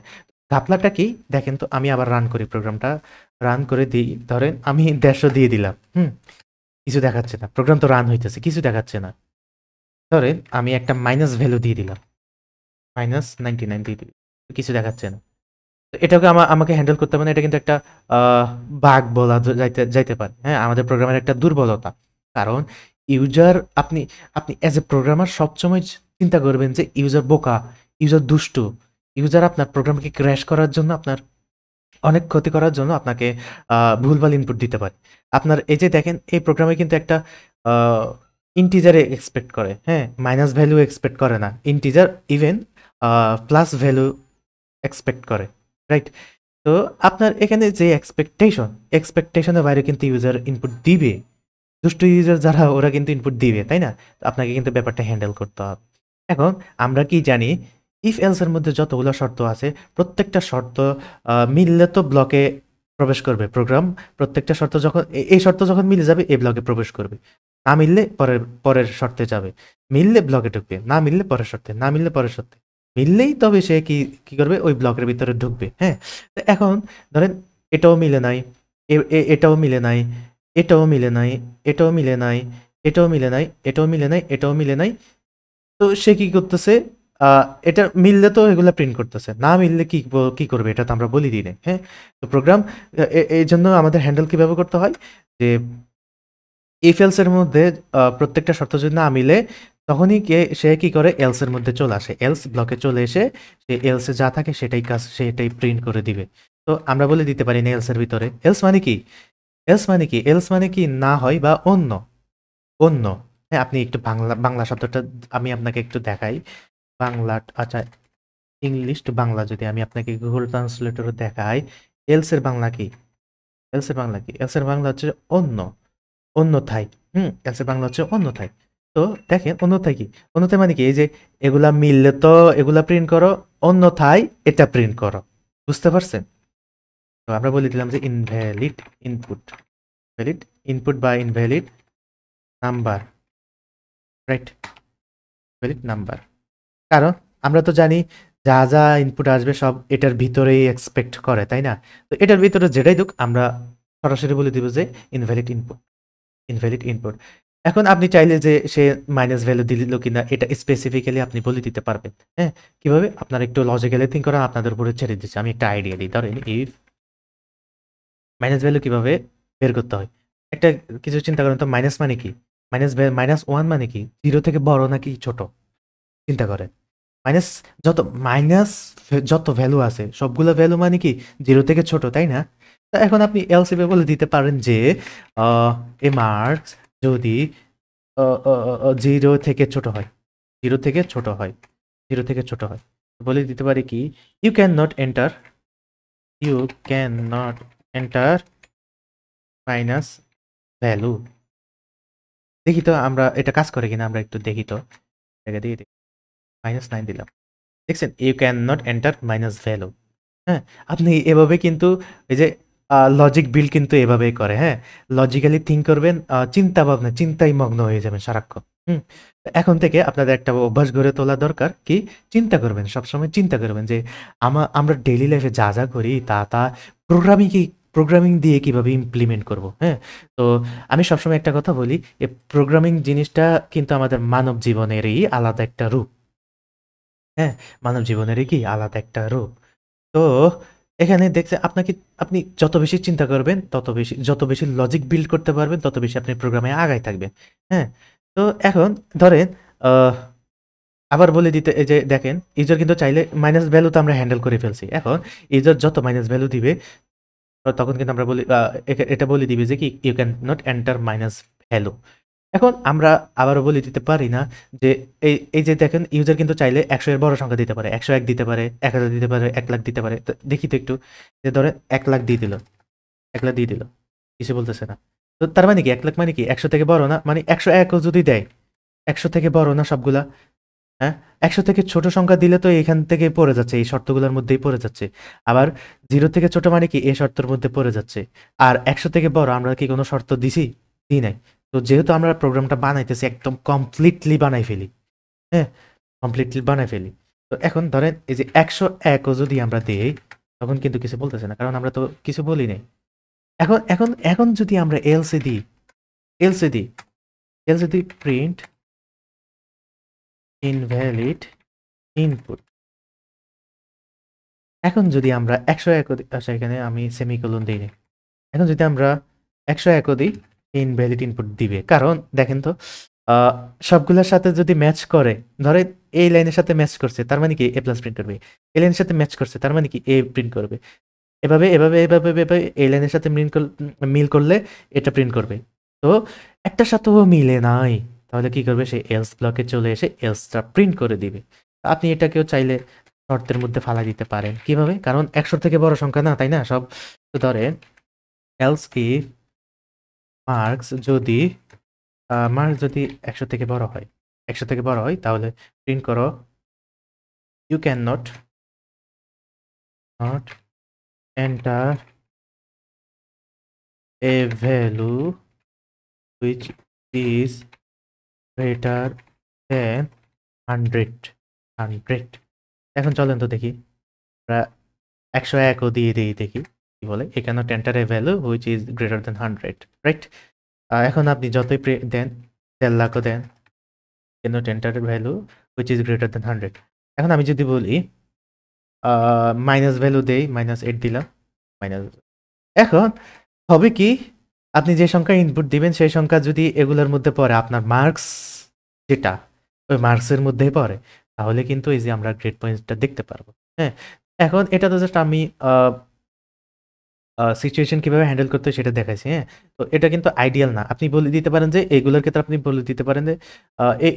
ঘাপলাটা কি দেখেন তো, আমি আবার রান করি প্রোগ্রামটা, রান করে দিই। ধরেন আমি 150 দিয়ে দিলাম, কিছু দেখাচ্ছে না, প্রোগ্রাম তো রান হইতেছে, কিছু দেখাচ্ছে না। ধরেন আমি একটা মাইনাস ভ্যালু দিয়ে দিলাম, -99 দিয়ে দিলাম, কিছু দেখাচ্ছে না। তো এটাকে আমাকে হ্যান্ডেল করতে হবে না, এটা কিন্তু একটা বাগ বলা যাইতে যাইতে পারে। হ্যাঁ, আমাদের প্রোগ্রামের একটা দুর্বলতা। কারণ ইউজার, আপনি আপনি অ্যাজ এ প্রোগ্রামার সবসময় চিন্তা করবেন যে ইউজার বোকা, ইউজার দুষ্টু, ইউজার আপনার প্রোগ্রামকে ক্র্যাশ করার জন্য, আপনার অনেক ক্ষতি করার জন্য আপনাকে ভুলভাল ইনপুট দিতে পারে। আপনার এই যে দেখেন এই প্রোগ্রামে কিন্তু একটা ইন্টিজারে এক্সপেক্ট করে, হ্যাঁ, মাইনাস ভ্যালু এক্সপেক্ট করে না, integer even plus value expect করে, রাইট? তো আপনার এখানে যে এক্সপেকটেশনের বাইরে কিন্তু ইউজার ইনপুট দিবে। দুষ্ট ইউজার যারা ওরা কিন্তু ইনপুট দিবে, তাই না? তো আপনাকে কিন্তু ব্যাপারটা হ্যান্ডেল করতে হবে। এখন আমরা কি জানি, ইফ এলস এর মধ্যে যতগুলো শর্ত আছে প্রত্যেকটা শর্ত মিললে তো ব্লকে প্রবেশ করবে প্রোগ্রাম। প্রত্যেকটা শর্ত যখন এই শর্ত যখন মিলে যাবে এই ব্লকে প্রবেশ করবে, না মিললে পরের পরের শর্তে যাবে, মিললে ব্লকে ঢুকবে, না মিললে পরের শর্তে, না মিললে পরের শর্তে, মিললেই তবে সে কি কি করবে, ওই ব্লকের ভিতরে ঢুকবে। হ্যাঁ, তো এখন ধরেন এটাও মিলে নাই, এটাও মিলে নাই, এটাও মিলে নাই, এটাও মিলে নাই, এটাও মিলে নাই, এটাও মিলে নাই, এটাও মিলে নাই। তো সে কি করতেছে, এটা মিললে তো এগুলা প্রিন্ট করতেছে, না মিললে কি করবে এটা তো আমরা বলি দিই নাই। হ্যাঁ, তো প্রোগ্রাম এই জন্য আমাদের হ্যান্ডেল কিভাবে করতে হয়, যে ইফ এলস এর মধ্যে প্রত্যেকটা শর্ত যদি না মিলে তখনই সে কি করে এলস এর মধ্যে চলে আসে, এলস ব্লকে চলে এসে সে এলস এ যা থাকে সেটাই প্রিন্ট করে দিবে। তো আমরা বলে দিতে পারি না এলস এর ভিতরে এলস মানে কি, এলস মানে কি না হয় বা অন্য অন্য। হ্যাঁ, আপনি একটু বাংলা বাংলা শব্দটা আমি আপনাকে একটু দেখাই। বাংলা, আচ্ছা, ইংলিশ টু বাংলা যদি আমি আপনাকে গুগল ট্রান্সলেটরে দেখাই, এলস এর বাংলা কি? এলস এর বাংলা কি? এলস এর বাংলা হচ্ছে অন্য, অন্যথায়। এলস এর বাংলা হচ্ছে অন্যথায়। তো দেখেন অন্যথায় কি? অন্যথায় মানে কি? এই যে এগুলা মিললে তো এগুলা প্রিন্ট করো, অন্যথায় এটা প্রিন্ট করো। বুঝতে পারছেন? তো আমরা বলে দিলাম যে ইনভ্যালিড ইনপুট, ভ্যালিড ইনপুট বা invalid number, right? Valid number. কারণ আমরা তো জানি যা যা ইনপুট আসবে সব এটার ভিতরেই এক্সপেক্ট করে, তাই না? তো এটার ভিতরে যেটাই দুক আমরা সরাসরি বলে দিব যে ইনভ্যালিড ইনপুট, ইনভ্যালিড ইনপুট। এখন আপনি চাইলে যে সে মাইনাস ভ্যালু দিল কিনা এটা স্পেসিফিক্যালি আপনি বলে দিতে পারবেন। হ্যাঁ, কিভাবে? আপনার একটু লজিক্যালি থিঙ্ক করা আপনাদের উপরে ছেড়ে দিচ্ছি। আমি একটা আইডিয়া দিই। ধরেন ইফ মাইনাস ভ্যালু কিভাবে বের করতে হয়? একটা কিছু চিন্তা করেন তো, মাইনাস মানে কি? মাইনাস ওয়ান মানে কি? জিরো থেকে বড় নাকি ছোট? চিন্তা করেন। মাইনাস মাইনাস যত ভ্যালু আছে সবগুলো ভ্যালু মানে কি জিরো থেকে ছোট, তাই না? তো এখন আপনি এলসিএম বলে দিতে পারেন যে এ মার্কস যদি জিরো থেকে ছোট হয়, জিরো থেকে ছোট হয়, জিরো থেকে ছোট হয়, বলে দিতে পারি কি you cannot enter, you cannot enter minus value. দেখি তো আমরা এটা কাজ করে কিনা, আমরা একটু দেখি তো। দেখি -9 দিলাম, দেখছেন? You cannot enter minus value. হ্যাঁ, আপনি এভাবে কিন্তু এই যে লজিক বিল্ড কিন্তু এভাবেই করে। হ্যাঁ, লজিক্যালি থিঙ্ক করবেন, চিন্তা ভাবনা চিন্তায় মগ্ন হয়ে যাবেন সারাক্ষণ। এখন থেকে আপনাদের একটা অভ্যাস গড়ে তোলা দরকার কি, চিন্তা করবেন, সবসময় চিন্তা করবেন যে আমরা ডেইলি লাইফে যা যা করি তা প্রোগ্রামিং দিয়ে কিভাবে ইমপ্লিমেন্ট করব। হ্যাঁ, তো আমি সবসময় একটা কথা বলি, এই প্রোগ্রামিং জিনিসটা কিন্তু আমাদের মানব জীবনেরই আলাদা একটা রূপ। হ্যাঁ, মানব জীবনেরই কি আলাদা একটা রূপ। তো এখানে দেখছে আপনি যত বেশি চিন্তা করবেন, যত বেশি লজিক বিল্ড করতে পারবেন, তত বেশি আপনি প্রোগ্রামে আগায় থাকবেন। হ্যাঁ? তো এখন ধরেন আহ আবার বলে দিতে, এই যে দেখেন ইউজার কিন্তু চাইলে মাইনাস ভ্যালু তো আমরা হ্যান্ডেল করে ফেলছি। এখন ইউজার যত মাইনাস ভ্যালু দিবে তখন কিন্তু আমরা বলি এটা বলে দিবে যে কি you cannot enter minus value. এখন আমরা আবারও বলে দিতে পারি না যে এই যে দেখেন ইউজার কিন্তু চাইলে ১০০ এর বড় সংখ্যা দিতে পারে, ১০১ দিতে পারে, ১০০০ দিতে পারে, ১,০০,০০০ দিতে পারে। তো দেখি তো একটু, যে ধরেন ১,০০,০০০ দিয়ে দিল, ১,০০,০০০ দিয়ে দিল। কিছু বলতেছে না। তো তার মানে কি ১,০০,০০০ মানে কি ১০০ থেকে বড় না? মানে ১০১ ও যদি দেয়, ১০০ থেকে বড় না সবগুলা? হ্যাঁ? ১০০ থেকে ছোট সংখ্যা দিলে তো এখান থেকে পড়ে যাচ্ছে, এই শর্তগুলোর মধ্যেই পড়ে যাচ্ছে। আবার ০ থেকে ছোট মানে কি এই শর্তের মধ্যে পড়ে যাচ্ছে। আর ১০০ থেকে বড় আমরা কি কোনো শর্ত দিছি? দিই নাই। তো যেহেতু আমরা প্রোগ্রামটা বানাইতেছি একদম কমপ্লিটলি বানাই ফেলি। হ্যাঁ? কমপ্লিটলি বানাই ফেলি। তো এখন ধরেন এই যে ১০১ ও যদি আমরা দেই, তখন কিন্তু কিছু বলতেছে না। কারণ আমরা তো কিছু বলি নাই। এখন যদি আমরা এলসে দিই, এলসে দিই, এলসে দিই প্রিন্ট ইনভ্যালিড ইনপুট। এখন যদি আমরা ১০১ ও দিই, আচ্ছা এখানে আমি সেমিকোলন দেই নাই। এখন যদি আমরা ১০১ ও দিই, ইনভ্যালিড ইনপুট দিবে। কারণ দেখেন তো আ সবগুলোর সাথে যদি ম্যাচ করে, ধরেন এই লাইনের সাথে ম্যাচ করছে তার মানে কি এ প্লাস প্রিন্ট করবে। এই লাইনের সাথে ম্যাচ করছে তার মানে কি এ প্রিন্ট করবে। এভাবে এই লাইনের সাথে মিল করলে এটা প্রিন্ট করবে। তো একটার সাথেও মিলে নাই। তাহলে কি করবে? সে এলস ব্লকে চলে এসে এলসটা প্রিন্ট করে দিবে। আপনি এটাকেও চাইলে শর্তের মধ্যে ফালাই দিতে পারেন। কিভাবে? কারণ ১০০ থেকে বড় সংখ্যা না, তাই না? সব। তো ধরেন এলস ইফ মার্কস যদি ১০০ থেকে বড় হয়, ১০০ থেকে বড় হয় তাহলে প্রিন্ট করো you cannot enter a value which is greater than 100। এখন চলেন তো দেখি আমরা ১০১ ও দিয়ে দিই, দেখি কি বলে। এখানে enter a value which is greater than 100, right? এখন আপনি যতই দেন ১.৫ লাখও দেন, cannot enter a value which is greater than 100। এখন আমি যদি বলি মাইনাস ভ্যালু দেই, -8 দিলাম, মাইনাস। এখন হবে কি আপনি যে সংখ্যা ইনপুট দিবেন সেই সংখ্যা যদি এগুলোর মধ্যে পড়ে আপনার মার্কস যেটা ওই মার্কসের মধ্যেই পড়ে তাহলে কিন্তু এই যে আমরা গ্রেড পয়েন্টসটা দেখতে পারবো। হ্যাঁ, এখন এটা তো জাস্ট আমি সিচুয়েশন কিভাবে হ্যান্ডেল করতে হয় সেটা দেখাইছি। হ্যাঁ, তো এটা কিন্তু আইডিয়াল না। আপনি বলে দিতে পারেন যে এগুলোর ক্ষেত্রে আপনি বলে দিতে পারেন যে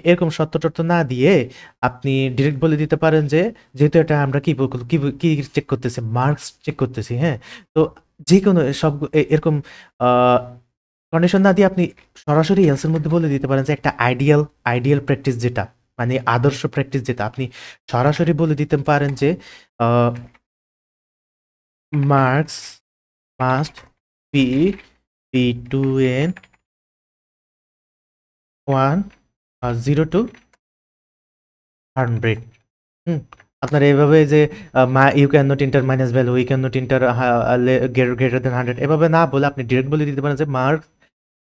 এরকম শর্ত টর্ত না দিয়ে আপনি ডিরেক্ট বলে দিতে পারেন যে যেহেতু এটা আমরা কি চেক করতেছি, মার্কস চেক করতেছি। হ্যাঁ, তো যেকোনো সব এরকম কন্ডিশন না দিয়ে আপনি সরাসরি এলস এর মধ্যে বলে দিতে পারেন যে একটা আইডিয়াল প্র্যাকটিস যেটা মানে আদর্শ প্র্যাকটিস যেটা আপনি সরাসরি বলে দিতে পারেন যে marks must be B2N 1 0 to 100। হুম, আপনারা এভাবে যে you cannot enter minus value, we cannot enter greater than 100 এভাবে না বলে আপনি ডিরেক্ট বলে দিতে পারেন যে marks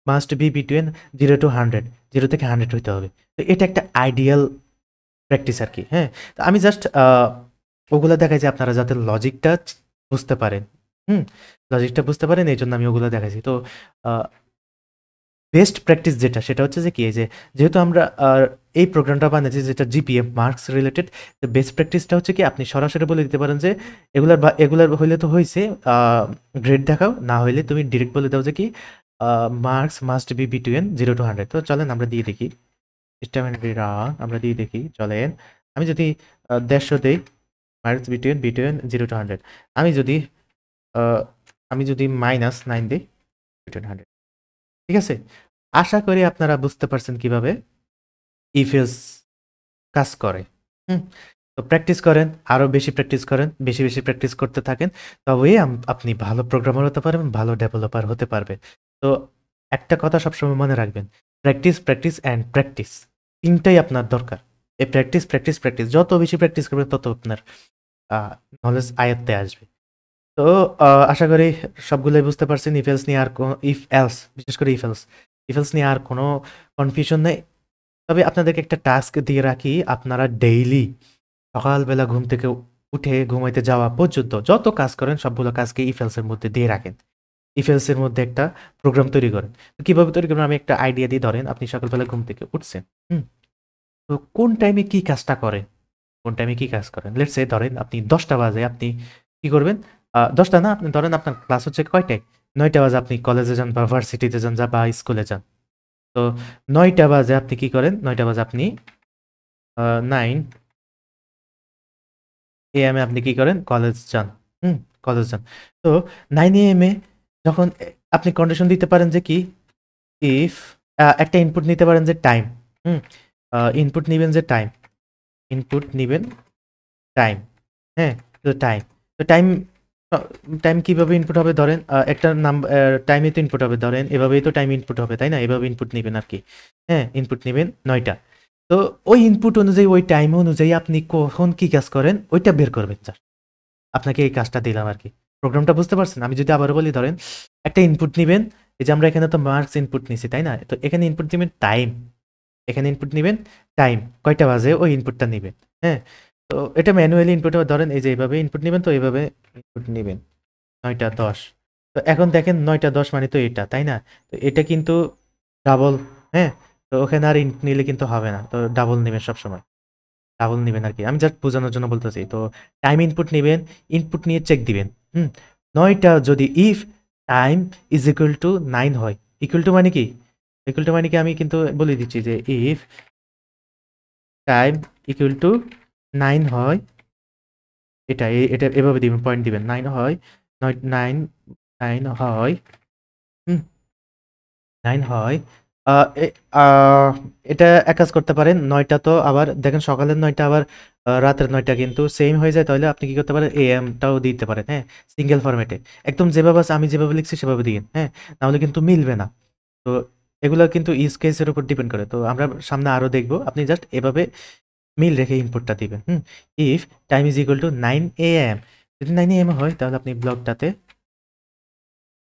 must B between 0 to 100, 0 থেকে 100 হইতে হবে। তো এটা একটা আইডিয়াল প্র্যাকটিস আর কি। হ্যাঁ, তো আমি জাস্ট ওগুলো দেখাই যে আপনারা যাতে লজিকটা বুঝতে পারেন। লজিকটা বুঝতে পারেন এই জন্য আমি ওগুলো দেখাইছি। তো বেস্ট প্র্যাকটিস যেটা সেটা হচ্ছে যে কি এই যে যেহেতু আমরা এই প্রোগ্রামটা বানিয়েছি যেটা জিপিএফ মার্কস রিলেটেড, তো বেস্ট প্র্যাকটিসটা হচ্ছে কি আপনি সরাসরি বলে দিতে পারেন যে এগুলার হইলে তো হয়েছে গ্রেড দেখাও, না হইলে তুমি ডিরেক্ট বলে দাও যে কি marks must B between 0 to 100। তো চলেন আমরা দিয়ে দেখি আমরা দিয়ে দেখি চলেন। আমি যদি 150 দেই মার্কস বিটুইন 0 to 100, আমি যদি -9 দিই বিটুইন 100। ঠিক আছে, আশা করি আপনারা বুঝতে পারছেন কিভাবে ইফ এলস কাজ করে। হুম, তো প্র্যাকটিস করেন, আরো বেশি প্র্যাকটিস করেন, বেশি বেশি প্র্যাকটিস করতে থাকেন, তবেই আপনি ভালো প্রোগ্রামার হতে পারবেন, ভালো ডেভেলপার হতে পারবেন। তো একটা কথা সবসময় মনে রাখবেন, প্র্যাকটিস প্র্যাকটিস অ্যান্ড প্র্যাকটিস, তিনটাই আপনার দরকার। এই প্র্যাকটিস প্র্যাকটিস প্র্যাকটিস যত বেশি প্র্যাকটিস করবেন তত আপনার নলেজ আয়ত্তে আসবে। তো আশা করি সবগুলোই বুঝতে পারছেন। ইফ এলস নিয়ে আর ইফ এলস, বিশেষ করে ইফ এলস নিয়ে আর কোনো কনফিউশন নেই। তবে আপনাদেরকে একটা টাস্ক দিয়ে রাখি, আপনারা ডেইলি সকালবেলা ঘুম থেকে উঠে ঘুমাইতে যাওয়া পর্যন্ত যত কাজ করেন সবগুলো কাজকে ইফ এলস এর মধ্যে দিয়ে রাখেন। ইফ এলস এর মধ্যে একটা প্রোগ্রাম তৈরি করেন। তো কিভাবে তৈরি করবেন আমি একটা আইডিয়া দিয়ে ধরেন আপনি সকালবেলা ঘুম থেকে উঠছেন। তো কোন টাইমে কি কাজটা করেন? কোন টাইমে কি কাজ করেন? লেটস সে ধরেন আপনি ১০টা বাজে আপনি কি করবেন? ১০টা না, আপনি ধরেন আপনার ক্লাস হচ্ছে কয়টায়? ৯টা বাজে আপনি কলেজে যান বা ভার্সিটিতে যান বা স্কুলে যান। তো ৯টা বাজে আপনি কি করেন? ৯টা বাজে আপনি 9 AM এ আপনি কি করেন? কলেজ যান। হুম? কলেজ যান। তো 9 AM এ যখন আপনি কন্ডিশন দিতে পারেন যে কি? ইফ একটা ইনপুট নিতে পারেন যে টাইম। হুম? ইনপুট নিবেন যে টাইম। ইনপুট নিবেন টাইম। হ্যাঁ? তো টাইম। তো টাইম কিভাবে ইনপুট হবে ধরেন একটা টাইমে তো ইনপুট হবে ধরেন এভাবেই তো টাইম ইনপুট হবে, তাই না? এভাবে ইনপুট নিবেন আরকি। হ্যাঁ? ইনপুট নিবেন ৯টা। তো ওই ইনপুট অনুযায়ী ওই টাইম অনুযায়ী আপনি কখন কি কাজ করেন ওইটা বের করবেন জাস্ট। আপনাকে এই কাজটা দিলাম আরকি। প্রোগ্রামটা বুঝতে পারছেন? আমি যদি আবারও বলি ধরেন একটা ইনপুট নিবেন, এই যে আমরা এখানে তো মার্কস ইনপুট নিছি, তাই না? তো এখানে ইনপুট দিবেন টাইম। এখানে ইনপুট নিবেন টাইম। কয়টা বাজে ওই ইনপুটটা নিবেন। হ্যাঁ? তো এটা ম্যানুয়ালি ইনপুট ধরেন এই যে এভাবে ইনপুট নিবেন, তো এভাবে ইনপুট নিবেন ৯টা ১০। তো এখন দেখেন ৯টা ১০ মানে তো এটা, তাই না? তো এটা কিন্তু ডাবল। হ্যাঁ? তো ওখানে আর ইনপুট নিলে কিন্তু হবে না। তো ডাবল নিবেন সবসময়। ডাবল নিবেন আরকি। আমি জাস্ট বোঝানোর জন্য বলতেছি। তো টাইম ইনপুট নিবেন, ইনপুট নিয়ে চেক দিবেন। ৯টা যদি if time is equal to 9 হয়। ইকুয়াল টু মানে কি? ইকুয়াল টু মানে কি আমি কিন্তু বলে দিচ্ছি যে ইফ টাইম ইকুয়াল টু 9 হয়, এটা এভাবে দিবেন, পয়েন্ট দিবেন। 9 হয়, 9 9 হয়, হুম? 9 হয়। আ এ আ এটা এক কাজ করতে পারেন। ৯টা তো আবার দেখেন সকালের ৯টা আবার রাতের ৯টা কিন্তু সেইম হয়ে যায়। তাহলে আপনি কি করতে পারেন? AM টাও দিতে পারেন, হ্যাঁ? সিঙ্গেল ফরম্যাটে। একদম যেভাবে আছে আমি যেভাবে লিখছি সেভাবে দিয়েন, হ্যাঁ? নাহলে কিন্তু মিলবে না। তো এগুলা কিন্তু ইউজ কেস এর উপর ডিপেন্ড করে। তো আমরা সামনে আরো দেখব। আপনি জাস্ট এভাবে মিল রেখে ইনপুটটা দিবেন। If time is equal to 9 AM, যদি 9 AM হয় তাহলে আপনি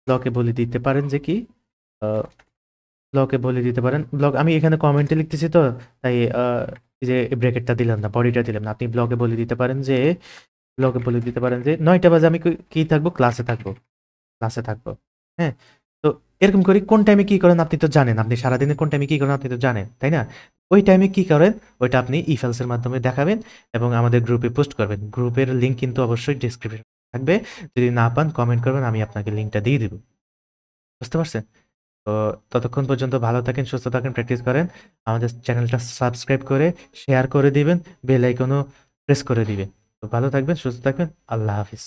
ব্লকে বলে দিতে পারেন যে কি আ ব্লকে বলে দিতে পারেন। আমি এখানে কমেন্টে লিখতেছি তো তাই এই যে ব্র্যাকেটটা দিলাম না, বডিটা দিলাম না। আপনি ব্লকে বলে দিতে পারেন যে ৯টা বাজে আমি কি থাকবো? ক্লাসে থাকবো। হ্যাঁ? তো এরকম করে কোন টাইমে কি করেন আপনি তো জানেন, আপনি সারাদিনে কোন টাইমে কি করেন আপনি তো জানেন, তাই না? ওই টাইমে কি করেন ওইটা আপনি ইফ এলস এর মাধ্যমে দেখাবেন এবং আমাদের গ্রুপে পোস্ট করবেন। গ্রুপের লিঙ্ক কিন্তু অবশ্যই ডেসক্রিপশন থাকবে। যদি না পান কমেন্ট করবেন, আমি আপনাকে লিঙ্কটা দিয়ে দিব। বুঝতে পারছেন? তো ততক্ষণ পর্যন্ত ভালো থাকেন, সুস্থ থাকেন, প্র্যাকটিস করেন। আমাদের চ্যানেলটা সাবস্ক্রাইব করে শেয়ার করে দিবেন, বেল আইকনও প্রেস করে দিবেন। তো ভালো থাকবেন, সুস্থ থাকবেন। আল্লাহ হাফিজ।